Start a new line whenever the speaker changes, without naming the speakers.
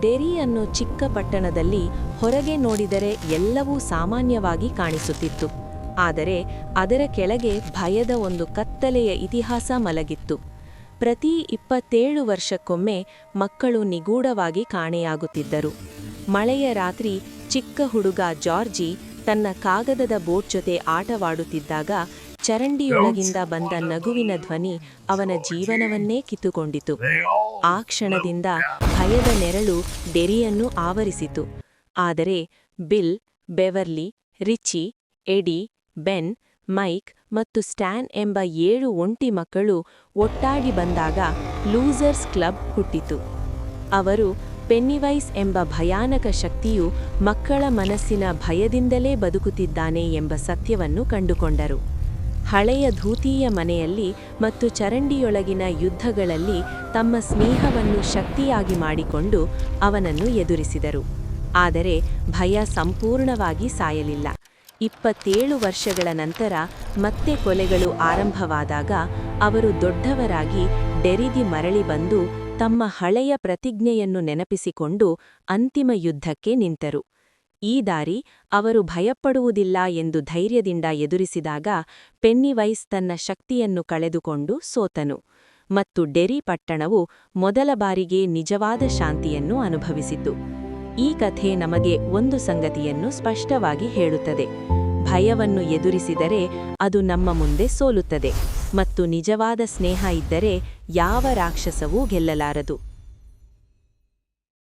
ಡೆರಿ ಅನ್ನೋ ಚಿಕ್ಕ ಪಟ್ಟಣದಲ್ಲಿ ಹೊರಗೆ ನೋಡಿದರೆ ಎಲ್ಲವೂ ಸಾಮಾನ್ಯವಾಗಿ ಕಾಣಿಸುತ್ತಿತ್ತು. ಆದರೆ ಅದರ ಕೆಳಗೆ ಭಯದ ಒಂದು ಕತ್ತಲೆಯ ಇತಿಹಾಸ ಮಲಗಿತ್ತು. ಪ್ರತಿ 27 ವರ್ಷಕ್ಕೊಮ್ಮೆ ಮಕ್ಕಳು ನಿಗೂಢವಾಗಿ ಕಾಣೆಯಾಗುತ್ತಿದ್ದರು. ಮಳೆಯ ರಾತ್ರಿ ಚಿಕ್ಕ ಹುಡುಗ ಜಾರ್ಜಿ ತನ್ನ ಕಾಗದದ ಬೋಟ್ ಜೊತೆ ಆಟವಾಡುತ್ತಿದ್ದಾಗ ಚರಂಡಿಯೊಳಗಿಂದ ಬಂದ ನಗುವಿನ ಧ್ವನಿ ಅವನ ಜೀವನವನ್ನೇ ಕಿತ್ತುಕೊಂಡಿತು. ಆ ಕ್ಷಣದಿಂದ ಭಯದ ನೆರಳು ಡೆರಿಯನ್ನು ಆವರಿಸಿತು. ಆದರೆ ಬಿಲ್, ಬೆವರ್ಲಿ, ರಿಚಿ, ಎಡಿ, ಬೆನ್, ಮೈಕ್ ಮತ್ತು ಸ್ಟ್ಯಾನ್ ಎಂಬ 7 ಒಂಟಿ ಮಕ್ಕಳು ಒಟ್ಟಾಗಿ ಬಂದಾಗ ಲೂಸರ್ಸ್ ಕ್ಲಬ್ ಹುಟ್ಟಿತು. ಅವರು ಪೆನ್ನಿವೈಸ್ ಎಂಬ ಭಯಾನಕ ಶಕ್ತಿಯು ಮಕ್ಕಳ ಮನಸ್ಸಿನ ಭಯದಿಂದಲೇ ಬದುಕುತ್ತಿದ್ದಾನೆ ಎಂಬ ಸತ್ಯವನ್ನು ಕಂಡುಕೊಂಡರು. ಹಳೆಯ ಧೂತೀಯ ಮನೆಯಲ್ಲಿ ಮತ್ತು ಚರಂಡಿಯೊಳಗಿನ ಯುದ್ಧಗಳಲ್ಲಿ ತಮ್ಮ ಸ್ನೇಹವನ್ನು ಶಕ್ತಿಯಾಗಿ ಮಾಡಿಕೊಂಡು ಅವನನ್ನು ಎದುರಿಸಿದರು. ಆದರೆ ಭಯ ಸಂಪೂರ್ಣವಾಗಿ ಸಾಯಲಿಲ್ಲ. 27 ವರ್ಷಗಳ ನಂತರ ಮತ್ತೆ ಕೊಲೆಗಳು ಆರಂಭವಾದಾಗ ಅವರು ದೊಡ್ಡವರಾಗಿ ಡೆರಿಗೆ ಮರಳಿ ಬಂದು ತಮ್ಮ ಹಳೆಯ ಪ್ರತಿಜ್ಞೆಯನ್ನು ನೆನಪಿಸಿಕೊಂಡು ಅಂತಿಮ ಯುದ್ಧಕ್ಕೆ ನಿಂತರು. ಈ ದಾರಿ ಅವರು ಭಯಪಡುವುದಿಲ್ಲ ಎಂದು ಧೈರ್ಯದಿಂದ ಎದುರಿಸಿದಾಗ ಪೆನ್ನಿವೈಸ್ ತನ್ನ ಶಕ್ತಿಯನ್ನು ಕಳೆದುಕೊಂಡು ಸೋತನು ಮತ್ತು ಡೆರಿ ಪಟ್ಟಣವು ಮೊದಲ ಬಾರಿಗೆ ನಿಜವಾದ ಶಾಂತಿಯನ್ನು ಅನುಭವಿಸಿತು. ಈ ಕಥೆ ನಮಗೆ ಒಂದು ಸಂಗತಿಯನ್ನು ಸ್ಪಷ್ಟವಾಗಿ ಹೇಳುತ್ತದೆ: ಭಯವನ್ನು ಎದುರಿಸಿದರೆ ಅದು ನಮ್ಮ ಮುಂದೆ ಸೋಲುತ್ತದೆ ಮತ್ತು ನಿಜವಾದ ಸ್ನೇಹ ಇದ್ದರೆ ಯಾವ ರಾಕ್ಷಸವೂ ಗೆಲ್ಲಲಾರದು.